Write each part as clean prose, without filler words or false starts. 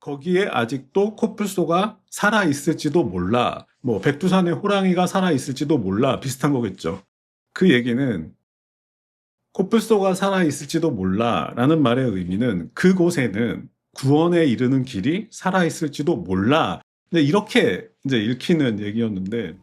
거기에 아직도 코뿔소가 살아있을지도 몰라. 뭐 백두산에 호랑이가 살아있을지도 몰라. 비슷한 거겠죠. 그 얘기는 코뿔소가 살아있을지도 몰라 라는 말의 의미는 그곳에는 구원에 이르는 길이 살아있을지도 몰라. 근데 이렇게 이제 읽히는 얘기였는데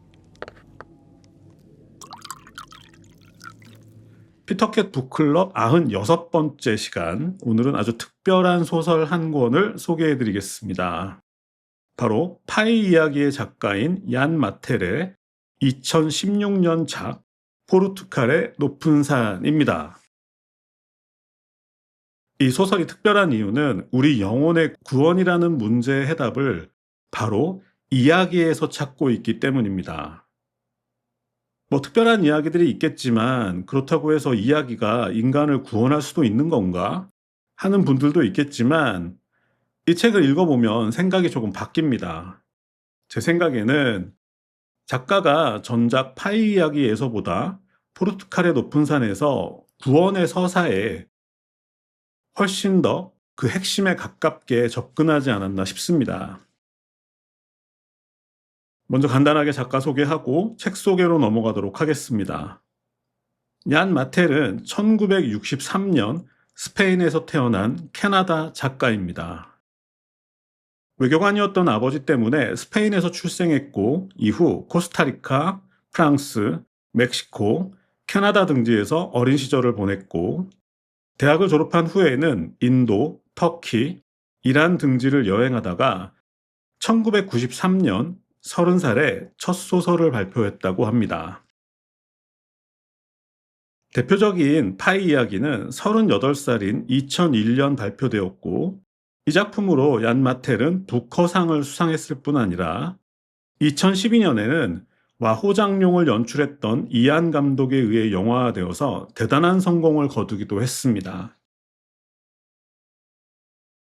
피터캣 북클럽 96번째 시간, 오늘은 아주 특별한 소설 한 권을 소개해 드리겠습니다. 바로 파이 이야기의 작가인 얀 마텔의 2016년작 포르투갈의 높은 산입니다. 이 소설이 특별한 이유는 우리 영혼의 구원이라는 문제의 해답을 바로 이야기에서 찾고 있기 때문입니다. 뭐 특별한 이야기들이 있겠지만 그렇다고 해서 이야기가 인간을 구원할 수도 있는 건가 하는 분들도 있겠지만 이 책을 읽어보면 생각이 조금 바뀝니다. 제 생각에는 작가가 전작 파이 이야기에서보다 포르투갈의 높은 산에서 구원의 서사에 훨씬 더 그 핵심에 가깝게 접근하지 않았나 싶습니다. 먼저 간단하게 작가 소개하고 책 소개로 넘어가도록 하겠습니다. 얀 마텔은 1963년 스페인에서 태어난 캐나다 작가입니다. 외교관이었던 아버지 때문에 스페인에서 출생했고 이후 코스타리카, 프랑스, 멕시코, 캐나다 등지에서 어린 시절을 보냈고 대학을 졸업한 후에는 인도, 터키, 이란 등지를 여행하다가 1993년 30살에 첫 소설을 발표했다고 합니다. 대표적인 파이 이야기는 38살인 2001년 발표되었고 이 작품으로 얀 마텔은 부커상을 수상했을 뿐 아니라 2012년에는 와호장룡을 연출했던 이안 감독에 의해 영화화되어서 대단한 성공을 거두기도 했습니다.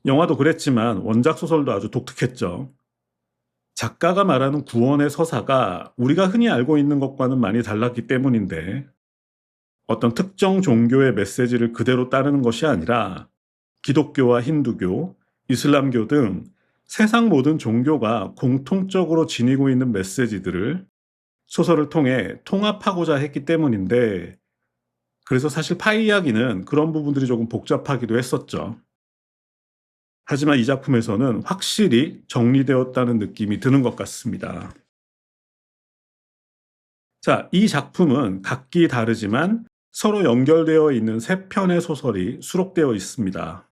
영화도 그랬지만 원작 소설도 아주 독특했죠. 작가가 말하는 구원의 서사가 우리가 흔히 알고 있는 것과는 많이 달랐기 때문인데 어떤 특정 종교의 메시지를 그대로 따르는 것이 아니라 기독교와 힌두교, 이슬람교 등 세상 모든 종교가 공통적으로 지니고 있는 메시지들을 소설을 통해 통합하고자 했기 때문인데 그래서 사실 파이 이야기는 그런 부분들이 조금 복잡하기도 했었죠. 하지만 이 작품에서는 확실히 정리되었다는 느낌이 드는 것 같습니다. 자, 이 작품은 각기 다르지만 서로 연결되어 있는 3편의 소설이 수록되어 있습니다.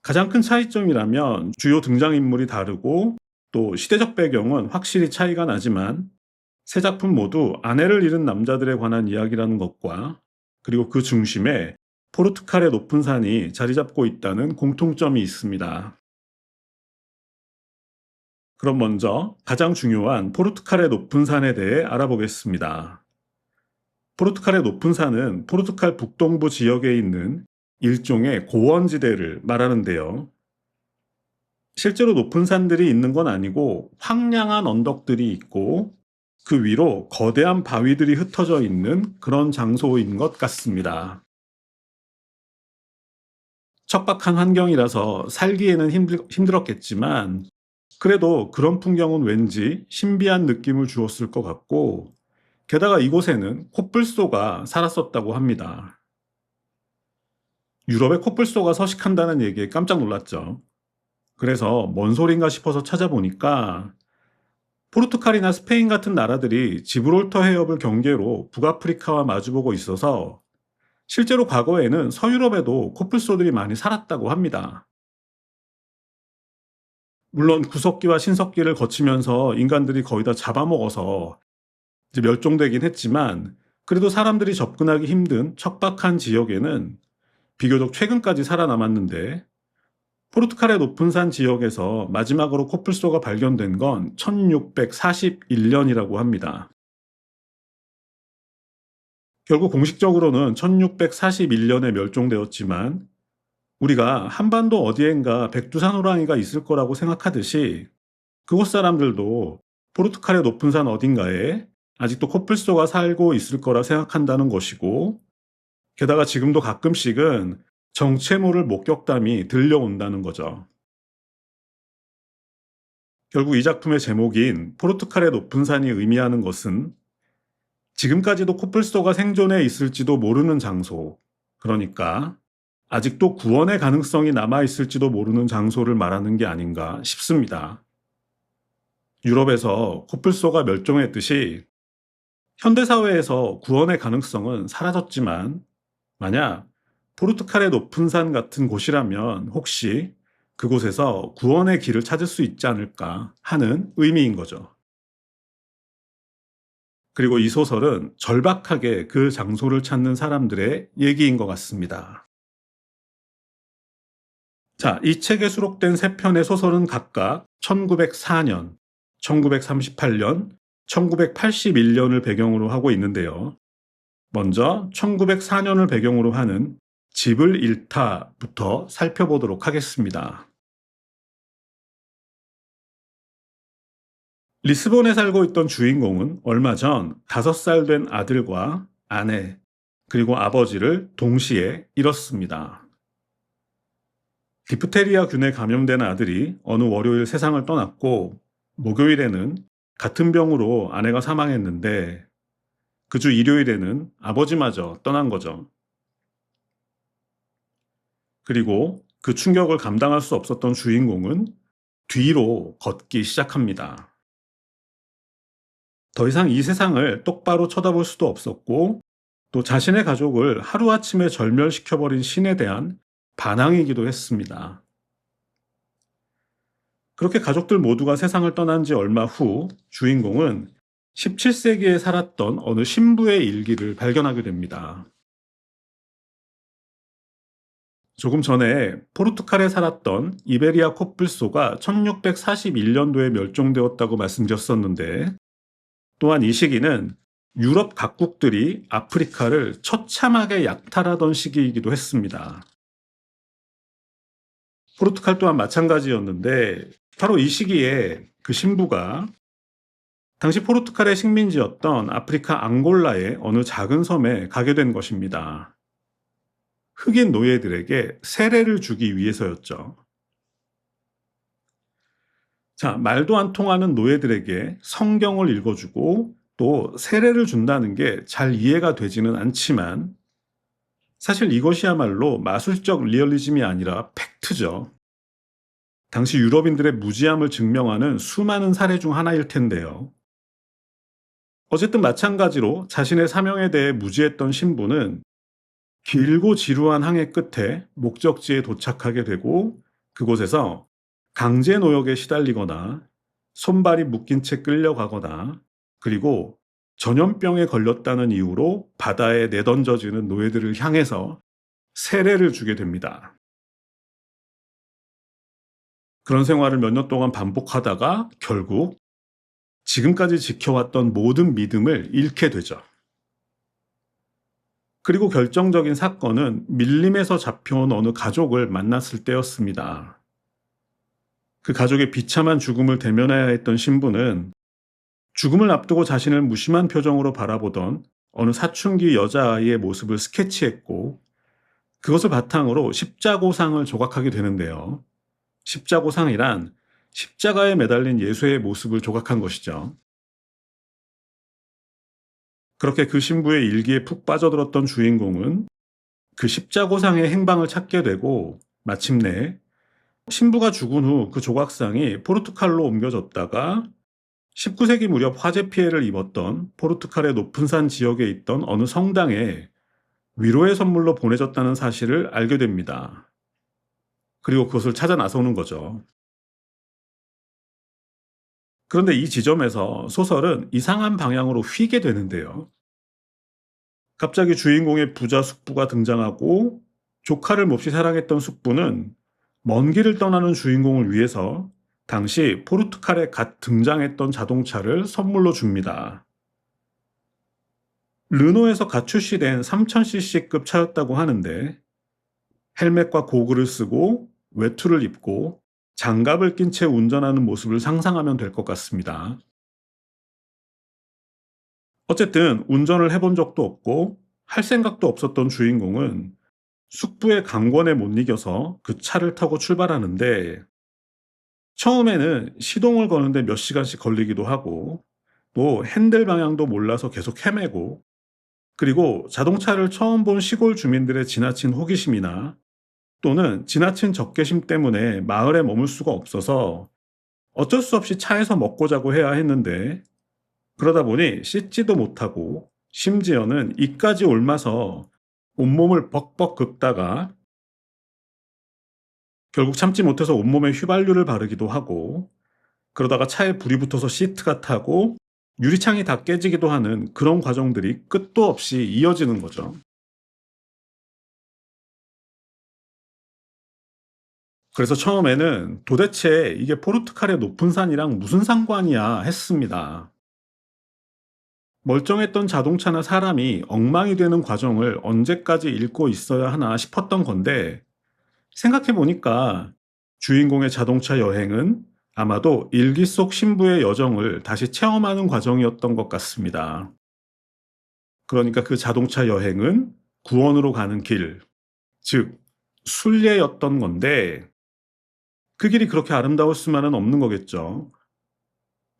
가장 큰 차이점이라면 주요 등장인물이 다르고 또 시대적 배경은 확실히 차이가 나지만 세 작품 모두 아내를 잃은 남자들에 관한 이야기라는 것과 그리고 그 중심에 포르투갈의 높은 산이 자리 잡고 있다는 공통점이 있습니다. 그럼 먼저 가장 중요한 포르투갈의 높은 산에 대해 알아보겠습니다. 포르투갈의 높은 산은 포르투갈 북동부 지역에 있는 일종의 고원지대를 말하는데요. 실제로 높은 산들이 있는 건 아니고 황량한 언덕들이 있고 그 위로 거대한 바위들이 흩어져 있는 그런 장소인 것 같습니다. 척박한 환경이라서 살기에는 힘들었겠지만 그래도 그런 풍경은 왠지 신비한 느낌을 주었을 것 같고 게다가 이곳에는 코뿔소가 살았었다고 합니다. 유럽에 코뿔소가 서식한다는 얘기에 깜짝 놀랐죠. 그래서 뭔 소린가 싶어서 찾아보니까 포르투갈이나 스페인 같은 나라들이 지브롤터 해협을 경계로 북아프리카와 마주보고 있어서 실제로 과거에는 서유럽에도 코뿔소들이 많이 살았다고 합니다. 물론 구석기와 신석기를 거치면서 인간들이 거의 다 잡아먹어서 이제 멸종되긴 했지만 그래도 사람들이 접근하기 힘든 척박한 지역에는 비교적 최근까지 살아남았는데 포르투갈의 높은 산 지역에서 마지막으로 코뿔소가 발견된 건 1641년이라고 합니다. 결국 공식적으로는 1641년에 멸종되었지만 우리가 한반도 어디엔가 백두산 호랑이가 있을 거라고 생각하듯이 그곳 사람들도 포르투갈의 높은 산 어딘가에 아직도 코뿔소가 살고 있을 거라 생각한다는 것이고 게다가 지금도 가끔씩은 정체모를 목격담이 들려온다는 거죠. 결국 이 작품의 제목인 포르투갈의 높은 산이 의미하는 것은 지금까지도 코뿔소가 생존해 있을지도 모르는 장소, 그러니까 아직도 구원의 가능성이 남아 있을지도 모르는 장소를 말하는 게 아닌가 싶습니다. 유럽에서 코뿔소가 멸종했듯이 현대사회에서 구원의 가능성은 사라졌지만 만약 포르투갈의 높은 산 같은 곳이라면 혹시 그곳에서 구원의 길을 찾을 수 있지 않을까 하는 의미인 거죠. 그리고 이 소설은 절박하게 그 장소를 찾는 사람들의 얘기인 것 같습니다. 자, 이 책에 수록된 세 편의 소설은 각각 1904년, 1938년, 1981년을 배경으로 하고 있는데요. 먼저 1904년을 배경으로 하는 집을 잃다부터 살펴보도록 하겠습니다. 리스본에 살고 있던 주인공은 얼마 전 5살 된 아들과 아내, 그리고 아버지를 동시에 잃었습니다. 디프테리아균에 감염된 아들이 어느 월요일 세상을 떠났고 목요일에는 같은 병으로 아내가 사망했는데 그 주 일요일에는 아버지마저 떠난 거죠. 그리고 그 충격을 감당할 수 없었던 주인공은 뒤로 걷기 시작합니다. 더 이상 이 세상을 똑바로 쳐다볼 수도 없었고 또 자신의 가족을 하루아침에 절멸시켜버린 신에 대한 반항이기도 했습니다. 그렇게 가족들 모두가 세상을 떠난 지 얼마 후 주인공은 17세기에 살았던 어느 신부의 일기를 발견하게 됩니다. 조금 전에 포르투갈에 살았던 이베리아 코뿔소가 1641년도에 멸종되었다고 말씀드렸었는데 또한 이 시기는 유럽 각국들이 아프리카를 처참하게 약탈하던 시기이기도 했습니다. 포르투갈 또한 마찬가지였는데 바로 이 시기에 그 신부가 당시 포르투갈의 식민지였던 아프리카 앙골라의 어느 작은 섬에 가게 된 것입니다. 흑인 노예들에게 세례를 주기 위해서였죠. 자, 말도 안 통하는 노예들에게 성경을 읽어주고 또 세례를 준다는 게 잘 이해가 되지는 않지만 사실 이것이야말로 마술적 리얼리즘이 아니라 팩트죠. 당시 유럽인들의 무지함을 증명하는 수많은 사례 중 하나일 텐데요. 어쨌든 마찬가지로 자신의 사명에 대해 무지했던 신부는 길고 지루한 항해 끝에 목적지에 도착하게 되고 그곳에서 강제 노역에 시달리거나 손발이 묶인 채 끌려가거나 그리고 전염병에 걸렸다는 이유로 바다에 내던져지는 노예들을 향해서 세례를 주게 됩니다. 그런 생활을 몇 년 동안 반복하다가 결국 지금까지 지켜왔던 모든 믿음을 잃게 되죠. 그리고 결정적인 사건은 밀림에서 잡혀온 어느 가족을 만났을 때였습니다. 그 가족의 비참한 죽음을 대면해야 했던 신부는 죽음을 앞두고 자신을 무심한 표정으로 바라보던 어느 사춘기 여자아이의 모습을 스케치했고 그것을 바탕으로 십자고상을 조각하게 되는데요. 십자고상이란 십자가에 매달린 예수의 모습을 조각한 것이죠. 그렇게 그 신부의 일기에 푹 빠져들었던 주인공은 그 십자고상의 행방을 찾게 되고 마침내 신부가 죽은 후 그 조각상이 포르투갈로 옮겨졌다가 19세기 무렵 화재 피해를 입었던 포르투갈의 높은 산 지역에 있던 어느 성당에 위로의 선물로 보내졌다는 사실을 알게 됩니다. 그리고 그것을 찾아 나서는 거죠. 그런데 이 지점에서 소설은 이상한 방향으로 휘게 되는데요. 갑자기 주인공의 부자 숙부가 등장하고 조카를 몹시 사랑했던 숙부는 먼 길을 떠나는 주인공을 위해서 당시 포르투갈에 갓 등장했던 자동차를 선물로 줍니다. 르노에서 갓 출시된 3000cc급 차였다고 하는데 헬멧과 고글을 쓰고 외투를 입고 장갑을 낀 채 운전하는 모습을 상상하면 될 것 같습니다. 어쨌든 운전을 해본 적도 없고 할 생각도 없었던 주인공은 숙부의 강권에 못 이겨서 그 차를 타고 출발하는데 처음에는 시동을 거는데 몇 시간씩 걸리기도 하고, 또 핸들 방향도 몰라서 계속 헤매고, 그리고 자동차를 처음 본 시골 주민들의 지나친 호기심이나 또는 지나친 적개심 때문에 마을에 머물 수가 없어서 어쩔 수 없이 차에서 먹고 자고 해야 했는데, 그러다 보니 씻지도 못하고 심지어는 이까지 옮아서 온몸을 벅벅 긁다가 결국 참지 못해서 온몸에 휘발유를 바르기도 하고, 그러다가 차에 불이 붙어서 시트가 타고 유리창이 다 깨지기도 하는 그런 과정들이 끝도 없이 이어지는 거죠. 그래서 처음에는 도대체 이게 포르투갈의 높은 산이랑 무슨 상관이야 했습니다. 멀쩡했던 자동차나 사람이 엉망이 되는 과정을 언제까지 읽고 있어야 하나 싶었던 건데, 생각해 보니까 주인공의 자동차 여행은 아마도 일기 속 신부의 여정을 다시 체험하는 과정이었던 것 같습니다. 그러니까 그 자동차 여행은 구원으로 가는 길, 즉, 순례였던 건데, 그 길이 그렇게 아름다울 수만은 없는 거겠죠.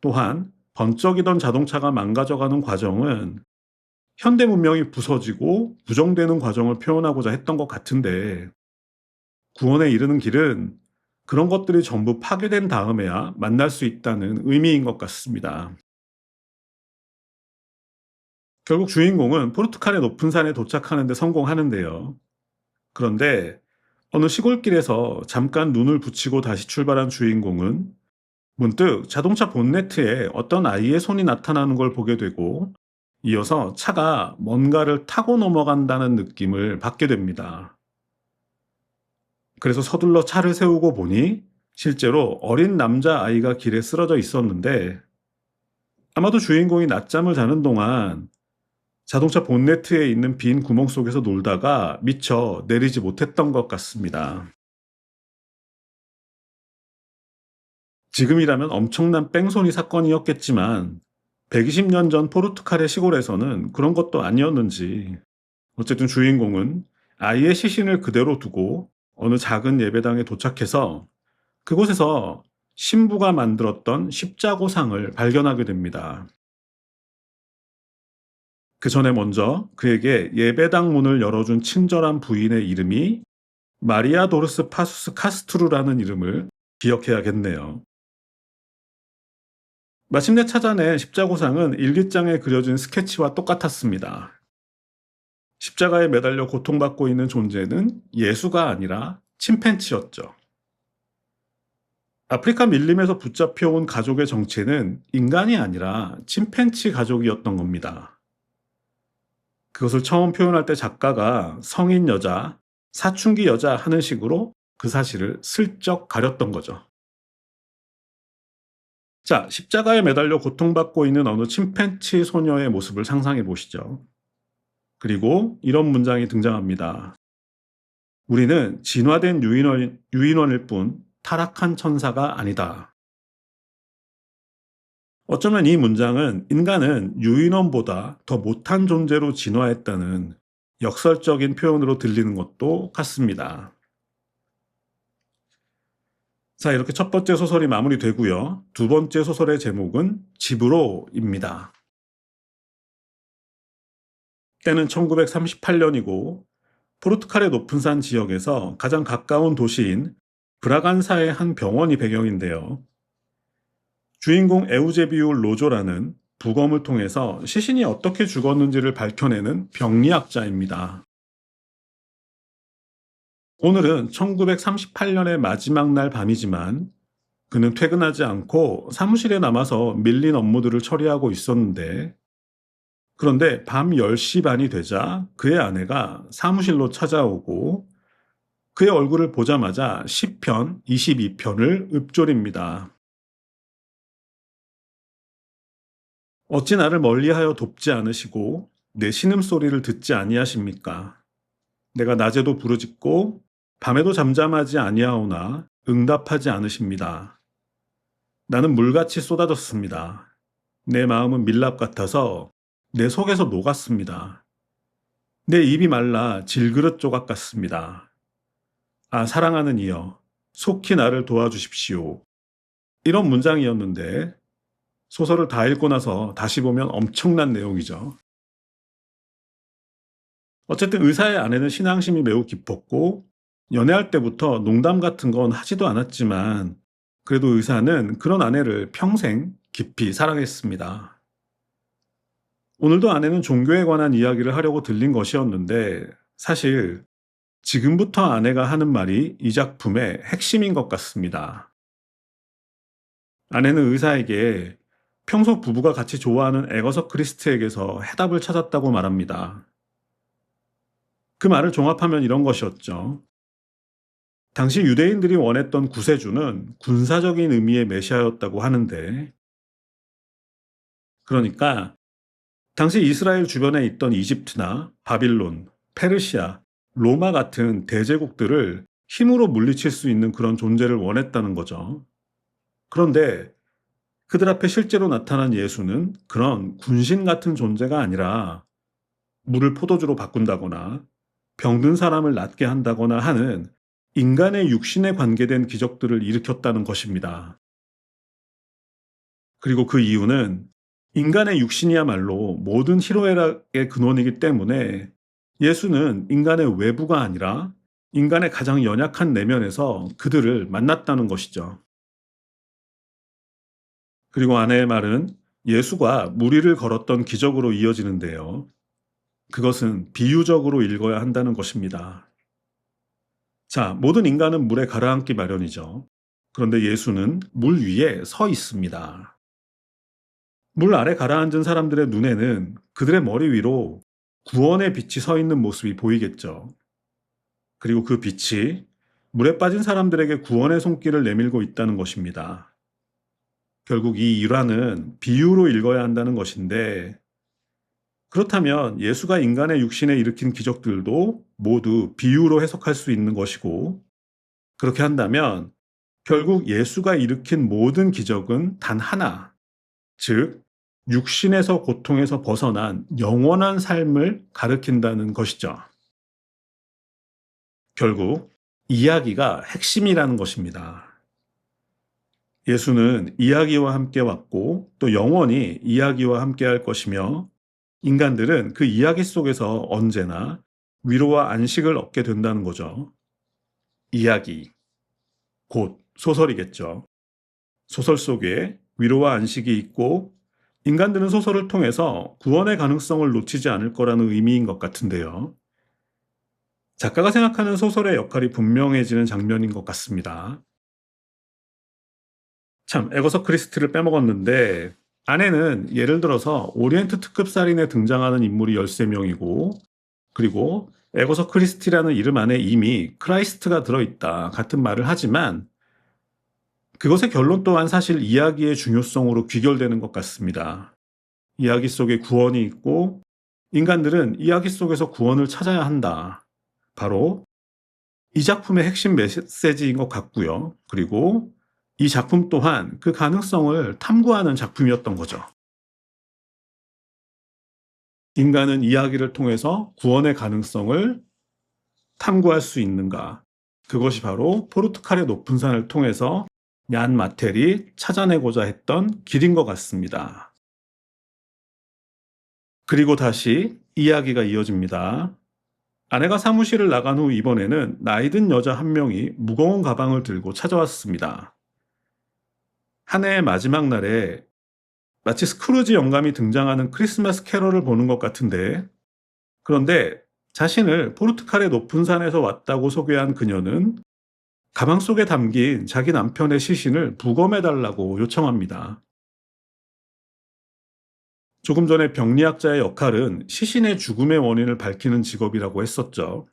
또한, 번쩍이던 자동차가 망가져가는 과정은 현대 문명이 부서지고 부정되는 과정을 표현하고자 했던 것 같은데, 구원에 이르는 길은 그런 것들이 전부 파괴된 다음에야 만날 수 있다는 의미인 것 같습니다. 결국 주인공은 포르투갈의 높은 산에 도착하는 데 성공하는데요. 그런데 어느 시골길에서 잠깐 눈을 붙이고 다시 출발한 주인공은 문득 자동차 본네트에 어떤 아이의 손이 나타나는 걸 보게 되고, 이어서 차가 뭔가를 타고 넘어간다는 느낌을 받게 됩니다. 그래서 서둘러 차를 세우고 보니 실제로 어린 남자아이가 길에 쓰러져 있었는데, 아마도 주인공이 낮잠을 자는 동안 자동차 본네트에 있는 빈 구멍 속에서 놀다가 미처 내리지 못했던 것 같습니다. 지금이라면 엄청난 뺑소니 사건이었겠지만 120년 전 포르투갈의 시골에서는 그런 것도 아니었는지, 어쨌든 주인공은 아이의 시신을 그대로 두고 어느 작은 예배당에 도착해서 그곳에서 신부가 만들었던 십자고상을 발견하게 됩니다. 그 전에 먼저 그에게 예배당 문을 열어준 친절한 부인의 이름이 마리아 도르스 파수스 카스투르라는 이름을 기억해야겠네요. 마침내 찾아낸 십자고상은 일기장에 그려진 스케치와 똑같았습니다. 십자가에 매달려 고통받고 있는 존재는 예수가 아니라 침팬치였죠. 아프리카 밀림에서 붙잡혀온 가족의 정체는 인간이 아니라 침팬치 가족이었던 겁니다. 그것을 처음 표현할 때 작가가 성인 여자, 사춘기 여자 하는 식으로 그 사실을 슬쩍 가렸던 거죠. 자, 십자가에 매달려 고통받고 있는 어느 침팬치 소녀의 모습을 상상해 보시죠. 그리고 이런 문장이 등장합니다. 우리는 진화된 유인원일 뿐 타락한 천사가 아니다. 어쩌면 이 문장은 인간은 유인원보다 더 못한 존재로 진화했다는 역설적인 표현으로 들리는 것도 같습니다. 자, 이렇게 첫 번째 소설이 마무리되고요. 두 번째 소설의 제목은 집으로입니다. 때는 1938년이고 포르투갈의 높은 산 지역에서 가장 가까운 도시인 브라간사의 한 병원이 배경인데요. 주인공 에우제비우 로조라는 부검을 통해서 시신이 어떻게 죽었는지를 밝혀내는 병리학자입니다. 오늘은 1938년의 마지막 날 밤이지만 그는 퇴근하지 않고 사무실에 남아서 밀린 업무들을 처리하고 있었는데, 그런데 밤 10시 반이 되자 그의 아내가 사무실로 찾아오고 그의 얼굴을 보자마자 시편 22편을 읊조립니다. 어찌 나를 멀리하여 돕지 않으시고 내 신음소리를 듣지 아니하십니까? 내가 낮에도 부르짖고 밤에도 잠잠하지 아니하오나 응답하지 않으십니다. 나는 물같이 쏟아졌습니다. 내 마음은 밀랍 같아서 내 속에서 녹았습니다. 내 입이 말라 질그릇 조각 같습니다. 아, 사랑하는 이여, 속히 나를 도와주십시오. 이런 문장이었는데 소설을 다 읽고 나서 다시 보면 엄청난 내용이죠. 어쨌든 의사의 아내는 신앙심이 매우 깊었고 연애할 때부터 농담 같은 건 하지도 않았지만 그래도 의사는 그런 아내를 평생 깊이 사랑했습니다. 오늘도 아내는 종교에 관한 이야기를 하려고 들린 것이었는데 사실 지금부터 아내가 하는 말이 이 작품의 핵심인 것 같습니다. 아내는 의사에게 평소 부부가 같이 좋아하는 에거서 크리스트에게서 해답을 찾았다고 말합니다. 그 말을 종합하면 이런 것이었죠. 당시 유대인들이 원했던 구세주는 군사적인 의미의 메시아였다고 하는데, 그러니까 당시 이스라엘 주변에 있던 이집트나 바빌론, 페르시아, 로마 같은 대제국들을 힘으로 물리칠 수 있는 그런 존재를 원했다는 거죠. 그런데 그들 앞에 실제로 나타난 예수는 그런 군신 같은 존재가 아니라 물을 포도주로 바꾼다거나 병든 사람을 낫게 한다거나 하는 인간의 육신에 관계된 기적들을 일으켰다는 것입니다. 그리고 그 이유는 인간의 육신이야말로 모든 희로애락의 근원이기 때문에 예수는 인간의 외부가 아니라 인간의 가장 연약한 내면에서 그들을 만났다는 것이죠. 그리고 아내의 말은 예수가 무리를 걸었던 기적으로 이어지는데요. 그것은 비유적으로 읽어야 한다는 것입니다. 자, 모든 인간은 물에 가라앉기 마련이죠. 그런데 예수는 물 위에 서 있습니다. 물 아래 가라앉은 사람들의 눈에는 그들의 머리 위로 구원의 빛이 서 있는 모습이 보이겠죠. 그리고 그 빛이 물에 빠진 사람들에게 구원의 손길을 내밀고 있다는 것입니다. 결국 이 일화는 비유로 읽어야 한다는 것인데, 그렇다면 예수가 인간의 육신에 일으킨 기적들도 모두 비유로 해석할 수 있는 것이고, 그렇게 한다면 결국 예수가 일으킨 모든 기적은 단 하나, 즉 육신에서 고통에서 벗어난 영원한 삶을 가리킨다는 것이죠. 결국 이야기가 핵심이라는 것입니다. 예수는 이야기와 함께 왔고 또 영원히 이야기와 함께 할 것이며 인간들은 그 이야기 속에서 언제나 위로와 안식을 얻게 된다는 거죠. 이야기, 곧 소설이겠죠. 소설 속에 위로와 안식이 있고 인간들은 소설을 통해서 구원의 가능성을 놓치지 않을 거라는 의미인 것 같은데요. 작가가 생각하는 소설의 역할이 분명해지는 장면인 것 같습니다. 참, 에거서 크리스티를 빼먹었는데 안에는 예를 들어서 오리엔트 특급 살인에 등장하는 인물이 13명이고 그리고 에거서 크리스티라는 이름 안에 이미 크라이스트가 들어있다 같은 말을 하지만 그것의 결론 또한 사실 이야기의 중요성으로 귀결되는 것 같습니다. 이야기 속에 구원이 있고 인간들은 이야기 속에서 구원을 찾아야 한다. 바로 이 작품의 핵심 메시지인 것 같고요. 그리고 이 작품 또한 그 가능성을 탐구하는 작품이었던 거죠. 인간은 이야기를 통해서 구원의 가능성을 탐구할 수 있는가? 그것이 바로 포르투갈의 높은 산을 통해서 얀 마텔이 찾아내고자 했던 길인 것 같습니다. 그리고 다시 이야기가 이어집니다. 아내가 사무실을 나간 후 이번에는 나이든 여자 한 명이 무거운 가방을 들고 찾아왔습니다. 한 해의 마지막 날에 마치 스크루지 영감이 등장하는 크리스마스 캐럴을 보는 것 같은데, 그런데 자신을 포르투갈의 높은 산에서 왔다고 소개한 그녀는 가방 속에 담긴 자기 남편의 시신을 부검해달라고 요청합니다. 조금 전에 병리학자의 역할은 시신의 죽음의 원인을 밝히는 직업이라고 했었죠.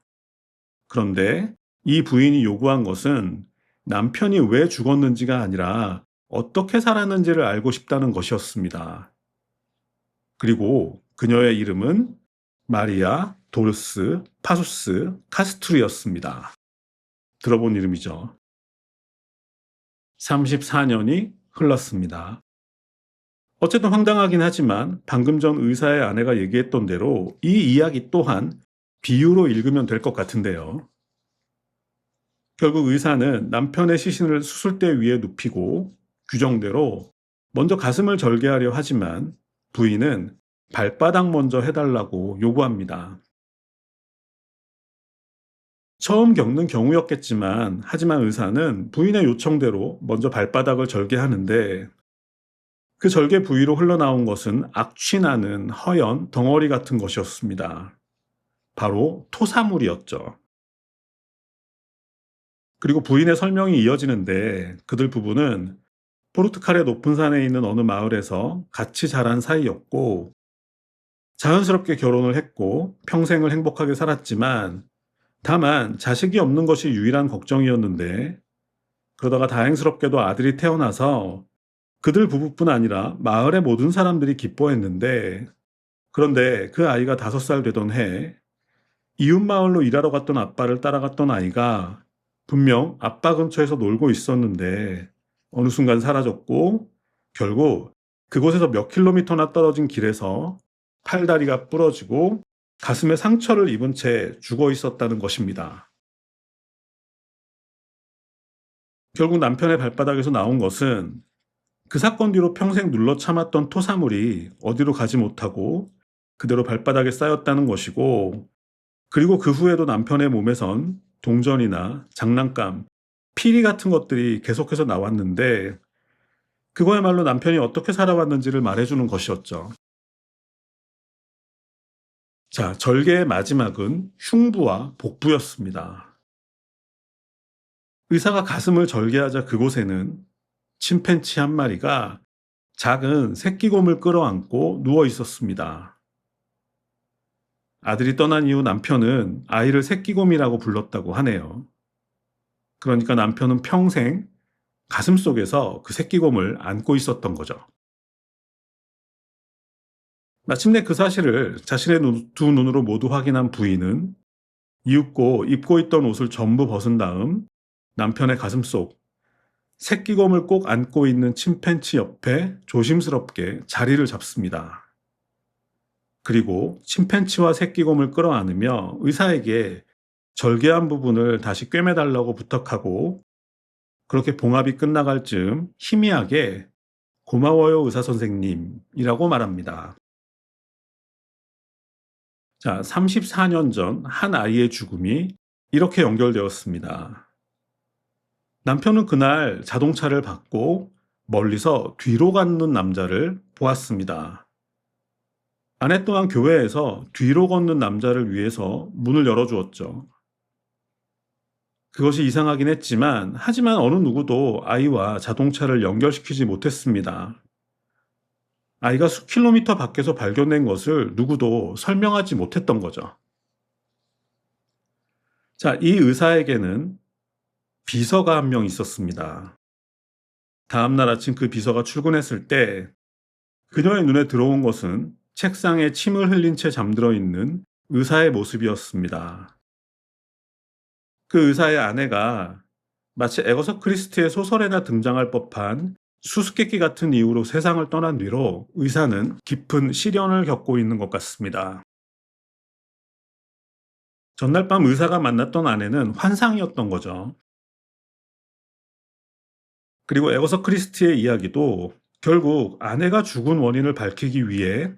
그런데 이 부인이 요구한 것은 남편이 왜 죽었는지가 아니라 어떻게 살았는지를 알고 싶다는 것이었습니다. 그리고 그녀의 이름은 마리아 도르스 파수스 카스투리였습니다. 들어본 이름이죠. 34년이 흘렀습니다. 어쨌든 황당하긴 하지만 방금 전 의사의 아내가 얘기했던 대로 이 이야기 또한 비유로 읽으면 될 것 같은데요. 결국 의사는 남편의 시신을 수술대 위에 눕히고 규정대로 먼저 가슴을 절개하려 하지만 부인은 발바닥 먼저 해달라고 요구합니다. 처음 겪는 경우였겠지만, 하지만 의사는 부인의 요청대로 먼저 발바닥을 절개하는데, 그 절개 부위로 흘러나온 것은 악취나는 허연 덩어리 같은 것이었습니다. 바로 토사물이었죠. 그리고 부인의 설명이 이어지는데, 그들 부부는 포르투갈의 높은 산에 있는 어느 마을에서 같이 자란 사이였고, 자연스럽게 결혼을 했고 평생을 행복하게 살았지만, 다만 자식이 없는 것이 유일한 걱정이었는데, 그러다가 다행스럽게도 아들이 태어나서 그들 부부뿐 아니라 마을의 모든 사람들이 기뻐했는데, 그런데 그 아이가 5살 되던 해 이웃 마을로 일하러 갔던 아빠를 따라갔던 아이가 분명 아빠 근처에서 놀고 있었는데 어느 순간 사라졌고, 결국 그곳에서 몇 킬로미터나 떨어진 길에서 팔다리가 부러지고 가슴에 상처를 입은 채 죽어 있었다는 것입니다. 결국 남편의 발바닥에서 나온 것은 그 사건 뒤로 평생 눌러 참았던 토사물이 어디로 가지 못하고 그대로 발바닥에 쌓였다는 것이고, 그리고 그 후에도 남편의 몸에선 동전이나 장난감, 피리 같은 것들이 계속해서 나왔는데, 그거야말로 남편이 어떻게 살아왔는지를 말해주는 것이었죠. 자, 절개의 마지막은 흉부와 복부였습니다. 의사가 가슴을 절개하자 그곳에는 침팬치 한 마리가 작은 새끼곰을 끌어안고 누워 있었습니다. 아들이 떠난 이후 남편은 아이를 새끼곰이라고 불렀다고 하네요. 그러니까 남편은 평생 가슴속에서 그 새끼곰을 안고 있었던 거죠. 마침내 그 사실을 자신의 두 눈으로 모두 확인한 부인은 이윽고 입고 있던 옷을 전부 벗은 다음 남편의 가슴속 새끼곰을 꼭 안고 있는 침팬치 옆에 조심스럽게 자리를 잡습니다. 그리고 침팬치와 새끼곰을 끌어안으며 의사에게 절개한 부분을 다시 꿰매달라고 부탁하고, 그렇게 봉합이 끝나갈 즈음 희미하게 고마워요 의사 선생님이라고 말합니다. 자, 34년 전 한 아이의 죽음이 이렇게 연결되었습니다. 남편은 그날 자동차를 받고 멀리서 뒤로 걷는 남자를 보았습니다. 아내 또한 교회에서 뒤로 걷는 남자를 위해서 문을 열어주었죠. 그것이 이상하긴 했지만, 하지만 어느 누구도 아이와 자동차를 연결시키지 못했습니다. 아이가 수 킬로미터 밖에서 발견된 것을 누구도 설명하지 못했던 거죠. 자, 이 의사에게는 비서가 한 명 있었습니다. 다음날 아침 그 비서가 출근했을 때 그녀의 눈에 들어온 것은 책상에 침을 흘린 채 잠들어 있는 의사의 모습이었습니다. 그 의사의 아내가 마치 에거서 크리스티의 소설에나 등장할 법한 수수께끼 같은 이유로 세상을 떠난 뒤로 의사는 깊은 시련을 겪고 있는 것 같습니다. 전날 밤 의사가 만났던 아내는 환상이었던 거죠. 그리고 에거서 크리스티의 이야기도 결국 아내가 죽은 원인을 밝히기 위해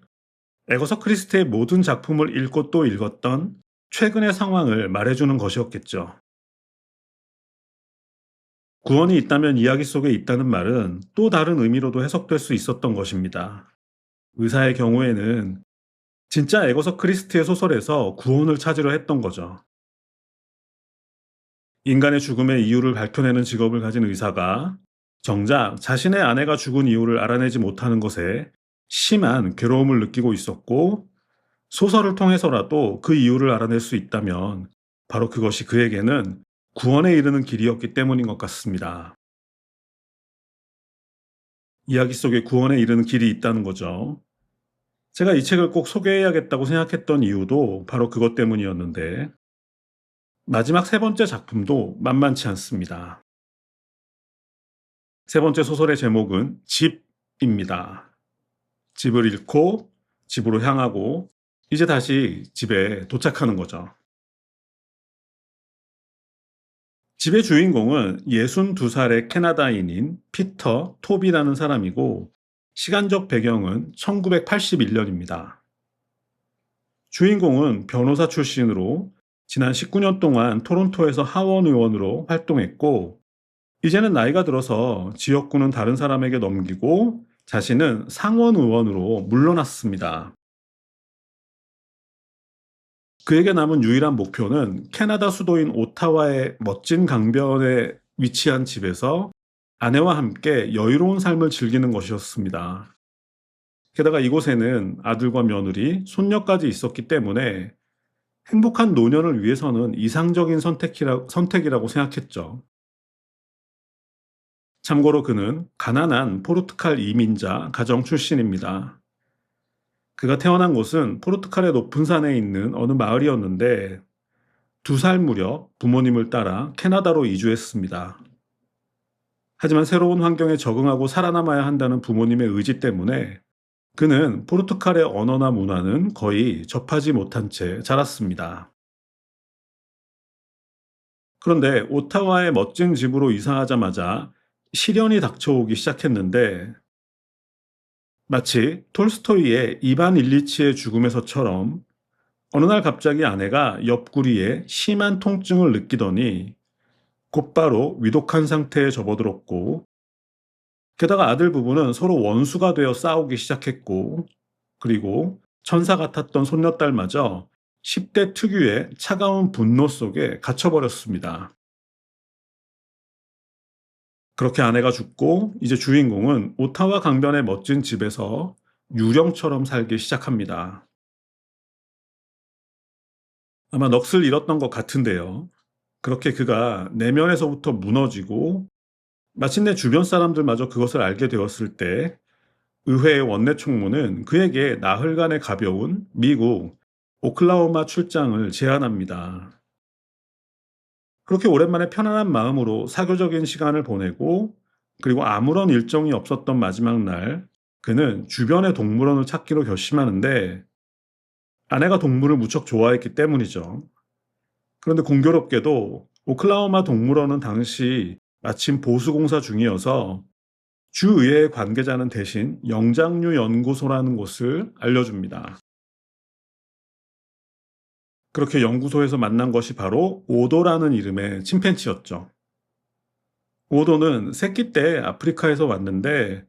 에거서 크리스티의 모든 작품을 읽고 또 읽었던 최근의 상황을 말해주는 것이었겠죠. 구원이 있다면 이야기 속에 있다는 말은 또 다른 의미로도 해석될 수 있었던 것입니다. 의사의 경우에는 진짜 에거서 크리스티의 소설에서 구원을 찾으려 했던 거죠. 인간의 죽음의 이유를 밝혀내는 직업을 가진 의사가 정작 자신의 아내가 죽은 이유를 알아내지 못하는 것에 심한 괴로움을 느끼고 있었고, 소설을 통해서라도 그 이유를 알아낼 수 있다면 바로 그것이 그에게는 구원에 이르는 길이었기 때문인 것 같습니다. 이야기 속에 구원에 이르는 길이 있다는 거죠. 제가 이 책을 꼭 소개해야겠다고 생각했던 이유도 바로 그것 때문이었는데, 마지막 3번째 작품도 만만치 않습니다. 3번째 소설의 제목은 집입니다. 집을 잃고 집으로 향하고 이제 다시 집에 도착하는 거죠. 집의 주인공은 62살의 캐나다인인 피터 톱이라는 사람이고 시간적 배경은 1981년입니다. 주인공은 변호사 출신으로 지난 19년 동안 토론토에서 하원 의원으로 활동했고 이제는 나이가 들어서 지역구는 다른 사람에게 넘기고 자신은 상원 의원으로 물러났습니다. 그에게 남은 유일한 목표는 캐나다 수도인 오타와의 멋진 강변에 위치한 집에서 아내와 함께 여유로운 삶을 즐기는 것이었습니다. 게다가 이곳에는 아들과 며느리, 손녀까지 있었기 때문에 행복한 노년을 위해서는 이상적인 선택이라고 생각했죠. 참고로 그는 가난한 포르투갈 이민자 가정 출신입니다. 그가 태어난 곳은 포르투갈의 높은 산에 있는 어느 마을이었는데 2살 무렵 부모님을 따라 캐나다로 이주했습니다. 하지만 새로운 환경에 적응하고 살아남아야 한다는 부모님의 의지 때문에 그는 포르투갈의 언어나 문화는 거의 접하지 못한 채 자랐습니다. 그런데 오타와의 멋진 집으로 이사하자마자 시련이 닥쳐오기 시작했는데 마치 톨스토이의 이반 일리치의 죽음에서처럼 어느 날 갑자기 아내가 옆구리에 심한 통증을 느끼더니 곧바로 위독한 상태에 접어들었고 게다가 아들 부부는 서로 원수가 되어 싸우기 시작했고 그리고 천사 같았던 손녀딸마저 10대 특유의 차가운 분노 속에 갇혀버렸습니다. 그렇게 아내가 죽고 이제 주인공은 오타와 강변의 멋진 집에서 유령처럼 살기 시작합니다. 아마 넋을 잃었던 것 같은데요. 그렇게 그가 내면에서부터 무너지고 마침내 주변 사람들마저 그것을 알게 되었을 때 의회의 원내 총무는 그에게 나흘간의 가벼운 미국 오클라호마 출장을 제안합니다. 그렇게 오랜만에 편안한 마음으로 사교적인 시간을 보내고 그리고 아무런 일정이 없었던 마지막 날 그는 주변의 동물원을 찾기로 결심하는데 아내가 동물을 무척 좋아했기 때문이죠. 그런데 공교롭게도 오클라호마 동물원은 당시 마침 보수공사 중이어서 주의회의 관계자는 대신 영장류 연구소라는 곳을 알려줍니다. 그렇게 연구소에서 만난 것이 바로 오도라는 이름의 침팬지였죠. 오도는 새끼 때 아프리카에서 왔는데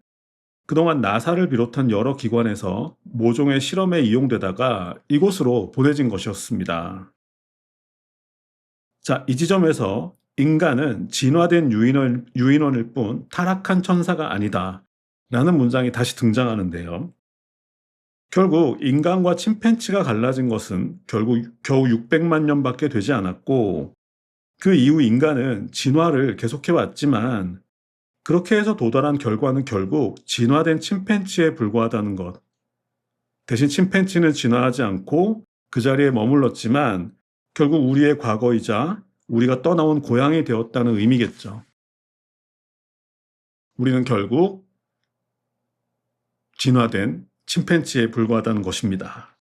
그동안 나사를 비롯한 여러 기관에서 모종의 실험에 이용되다가 이곳으로 보내진 것이었습니다. 자, 이 지점에서 인간은 진화된 유인원일 뿐 타락한 천사가 아니다 라는 문장이 다시 등장하는데요. 결국 인간과 침팬지가 갈라진 것은 결국 겨우 600만 년밖에 되지 않았고 그 이후 인간은 진화를 계속해 왔지만 그렇게 해서 도달한 결과는 결국 진화된 침팬지에 불과하다는 것. 대신 침팬지는 진화하지 않고 그 자리에 머물렀지만 결국 우리의 과거이자 우리가 떠나온 고향이 되었다는 의미겠죠. 우리는 결국 진화된 침팬지에 불과하다는 것입니다.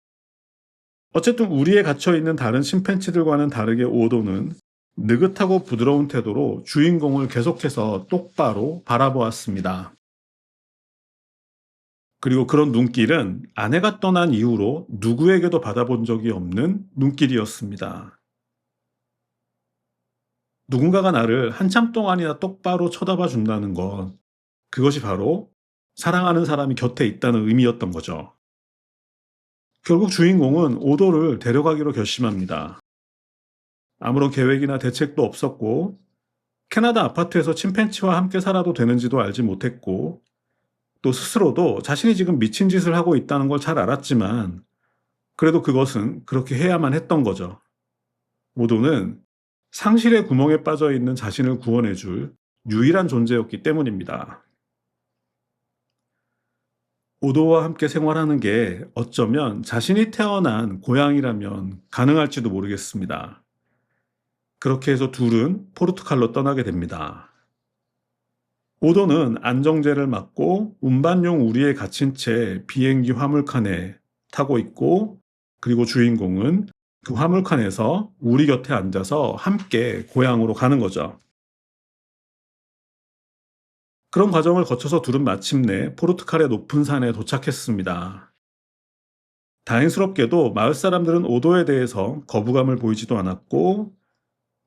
어쨌든 우리에 갇혀있는 다른 침팬지들과는 다르게 오도는 느긋하고 부드러운 태도로 주인공을 계속해서 똑바로 바라보았습니다. 그리고 그런 눈길은 아내가 떠난 이후로 누구에게도 받아본 적이 없는 눈길이었습니다. 누군가가 나를 한참 동안이나 똑바로 쳐다봐 준다는 것, 그것이 바로 사랑하는 사람이 곁에 있다는 의미였던 거죠. 결국 주인공은 오도를 데려가기로 결심합니다. 아무런 계획이나 대책도 없었고 캐나다 아파트에서 침팬지와 함께 살아도 되는지도 알지 못했고 또 스스로도 자신이 지금 미친 짓을 하고 있다는 걸 잘 알았지만 그래도 그것은 그렇게 해야만 했던 거죠. 오도는 상실의 구멍에 빠져 있는 자신을 구원해줄 유일한 존재였기 때문입니다. 오도와 함께 생활하는 게 어쩌면 자신이 태어난 고향이라면 가능할지도 모르겠습니다. 그렇게 해서 둘은 포르투갈로 떠나게 됩니다. 오도는 안정제를 맞고 운반용 우리에 갇힌 채 비행기 화물칸에 타고 있고 그리고 주인공은 그 화물칸에서 우리 곁에 앉아서 함께 고향으로 가는 거죠. 그런 과정을 거쳐서 둘은 마침내 포르투갈의 높은 산에 도착했습니다. 다행스럽게도 마을 사람들은 오도에 대해서 거부감을 보이지도 않았고,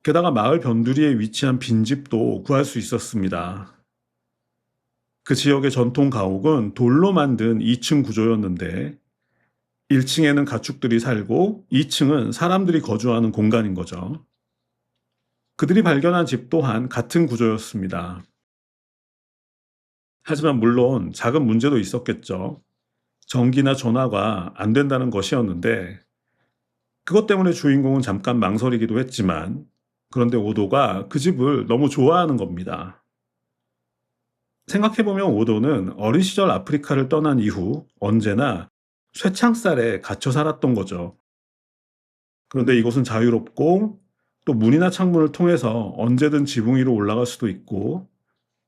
게다가 마을 변두리에 위치한 빈집도 구할 수 있었습니다. 그 지역의 전통 가옥은 돌로 만든 2층 구조였는데, 1층에는 가축들이 살고 2층은 사람들이 거주하는 공간인 거죠. 그들이 발견한 집 또한 같은 구조였습니다. 하지만 물론 작은 문제도 있었겠죠. 전기나 전화가 안 된다는 것이었는데, 그것 때문에 주인공은 잠깐 망설이기도 했지만, 그런데 오도가 그 집을 너무 좋아하는 겁니다. 생각해보면 오도는 어린 시절 아프리카를 떠난 이후 언제나 쇠창살에 갇혀 살았던 거죠. 그런데 이곳은 자유롭고, 또 문이나 창문을 통해서 언제든 지붕 위로 올라갈 수도 있고,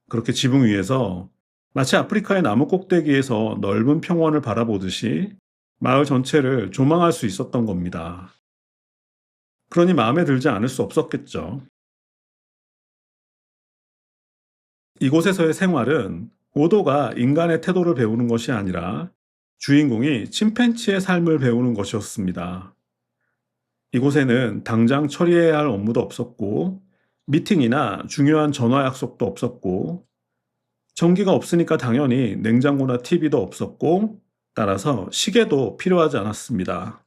그렇게 지붕 위에서 마치 아프리카의 나무 꼭대기에서 넓은 평원을 바라보듯이 마을 전체를 조망할 수 있었던 겁니다. 그러니 마음에 들지 않을 수 없었겠죠. 이곳에서의 생활은 오도가 인간의 태도를 배우는 것이 아니라 주인공이 침팬지의 삶을 배우는 것이었습니다. 이곳에는 당장 처리해야 할 업무도 없었고, 미팅이나 중요한 전화 약속도 없었고, 전기가 없으니까 당연히 냉장고나 TV도 없었고, 따라서 시계도 필요하지 않았습니다.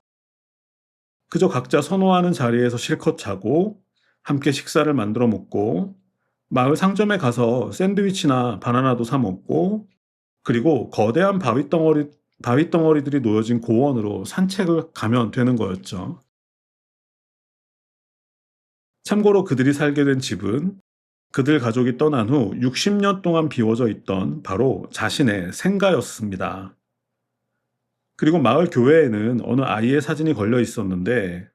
그저 각자 선호하는 자리에서 실컷 자고, 함께 식사를 만들어 먹고, 마을 상점에 가서 샌드위치나 바나나도 사 먹고, 그리고 거대한 바위 덩어리들이 놓여진 고원으로 산책을 가면 되는 거였죠. 참고로 그들이 살게 된 집은 그들 가족이 떠난 후 60년 동안 비워져 있던 바로 자신의 생가였습니다. 그리고 마을 교회에는 어느 아이의 사진이 걸려 있었는데,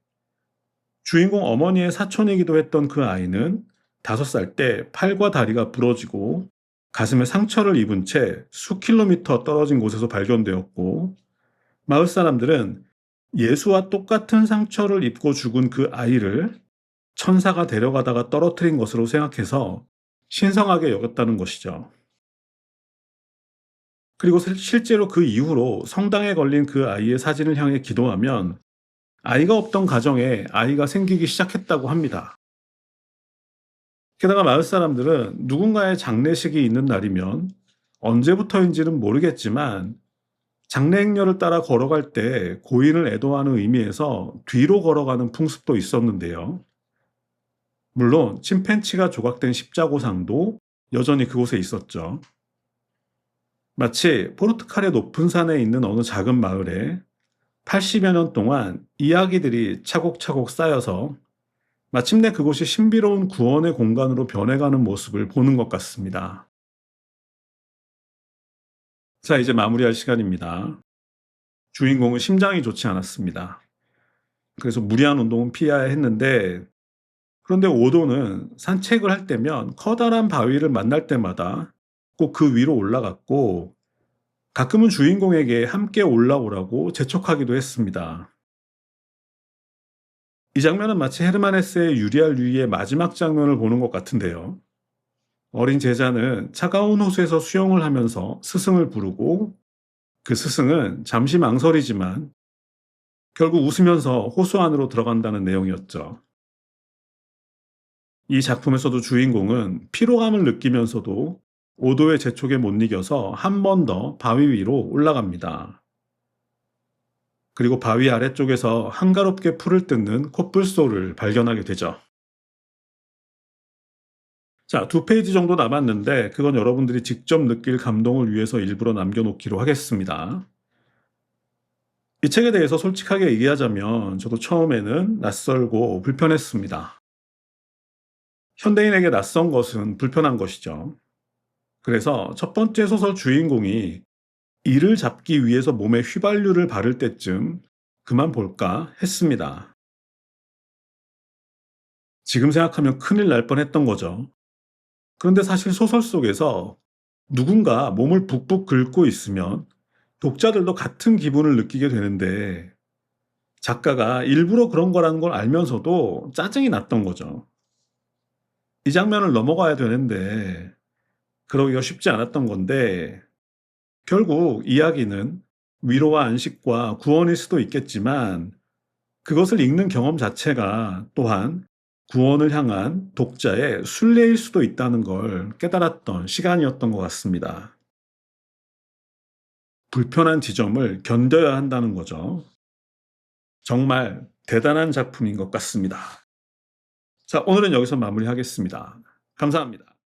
주인공 어머니의 사촌이기도 했던 그 아이는 5살 때 팔과 다리가 부러지고 가슴에 상처를 입은 채 수킬로미터 떨어진 곳에서 발견되었고, 마을 사람들은 예수와 똑같은 상처를 입고 죽은 그 아이를 천사가 데려가다가 떨어뜨린 것으로 생각해서 신성하게 여겼다는 것이죠. 그리고 실제로 그 이후로 성당에 걸린 그 아이의 사진을 향해 기도하면 아이가 없던 가정에 아이가 생기기 시작했다고 합니다. 게다가 마을 사람들은 누군가의 장례식이 있는 날이면 언제부터인지는 모르겠지만 장례 행렬을 따라 걸어갈 때 고인을 애도하는 의미에서 뒤로 걸어가는 풍습도 있었는데요. 물론 침팬치가 조각된 십자고상도 여전히 그곳에 있었죠. 마치 포르투갈의 높은 산에 있는 어느 작은 마을에 80여 년 동안 이야기들이 차곡차곡 쌓여서 마침내 그곳이 신비로운 구원의 공간으로 변해가는 모습을 보는 것 같습니다. 자, 이제 마무리할 시간입니다. 주인공은 심장이 좋지 않았습니다. 그래서 무리한 운동은 피해야 했는데, 그런데 오도는 산책을 할 때면 커다란 바위를 만날 때마다 꼭 그 위로 올라갔고, 가끔은 주인공에게 함께 올라오라고 재촉하기도 했습니다. 이 장면은 마치 헤르만 헤세의 유리알 루이의 마지막 장면을 보는 것 같은데요. 어린 제자는 차가운 호수에서 수영을 하면서 스승을 부르고, 그 스승은 잠시 망설이지만 결국 웃으면서 호수 안으로 들어간다는 내용이었죠. 이 작품에서도 주인공은 피로감을 느끼면서도 오도의 재촉에 못 이겨서 한 번 더 바위 위로 올라갑니다. 그리고 바위 아래쪽에서 한가롭게 풀을 뜯는 코뿔소를 발견하게 되죠. 자, 2페이지 정도 남았는데 그건 여러분들이 직접 느낄 감동을 위해서 일부러 남겨놓기로 하겠습니다. 이 책에 대해서 솔직하게 얘기하자면 저도 처음에는 낯설고 불편했습니다. 현대인에게 낯선 것은 불편한 것이죠. 그래서 첫 번째 소설 주인공이 이를 잡기 위해서 몸에 휘발유를 바를 때쯤 그만 볼까 했습니다. 지금 생각하면 큰일 날 뻔했던 거죠. 그런데 사실 소설 속에서 누군가 몸을 북북 긁고 있으면 독자들도 같은 기분을 느끼게 되는데, 작가가 일부러 그런 거라는 걸 알면서도 짜증이 났던 거죠. 이 장면을 넘어가야 되는데 그러기가 쉽지 않았던 건데 결국 이야기는 위로와 안식과 구원일 수도 있겠지만 그것을 읽는 경험 자체가 또한 구원을 향한 독자의 순례일 수도 있다는 걸 깨달았던 시간이었던 것 같습니다. 불편한 지점을 견뎌야 한다는 거죠. 정말 대단한 작품인 것 같습니다. 자, 오늘은 여기서 마무리하겠습니다. 감사합니다.